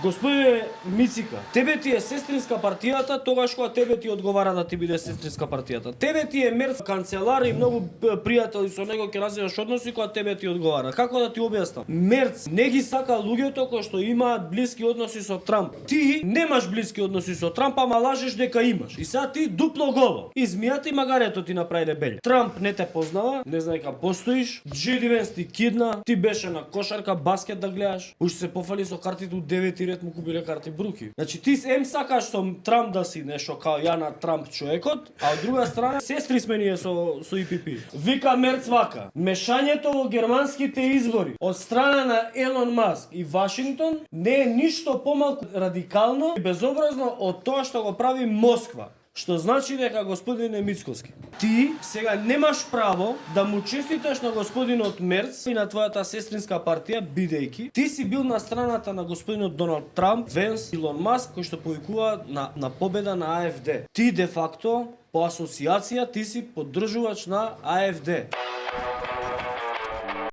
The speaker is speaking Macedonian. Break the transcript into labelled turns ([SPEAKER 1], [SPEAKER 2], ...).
[SPEAKER 1] Господине Мицика, тебе ти е сестринска партијата, тогаш кога тебе ти одговара да ти биде сестринска партијата. Тебе ти е Мерц канцелар и многу пријатели со него ќе развиваш односи кога тебе ти одговара. Како да ти објаснам? Мерц не ги сака луѓето кои што имаат блиски односи со Трамп. Ти немаш блиски односи со Трамп, ама лажеш дека имаш. И сега ти дупло голо. И змијата и магарето ти направи дебеле. Трамп не те познава, не знае дека постоиш. Джеди Венс ти кидна, ти беше на кошарка, баскет да гледаш. Уште се пофали со картите од 9 ред му купиле карти бруки. Значи ти ем сакаш со Трамп да си нешто као ја на Трамп човекот, а од друга страна сестри сме ние со ИПП. Вика Мерц вака: мешањето во германските избори од страна на Елон Маск и Вашингтон не е ништо помалку радикално и безобразно од тоа што го прави Москва. Што значи дека, господине Мицковски, ти сега немаш право да му честиташ на господинот Мерц и на твојата сестринска партија, бидејќи ти си бил на страната на господинот Доналд Трамп, Венс, Илон Маск, кои што повикува на победа на АФД. Ти де факто, по асоциација, ти си поддржувач на АФД.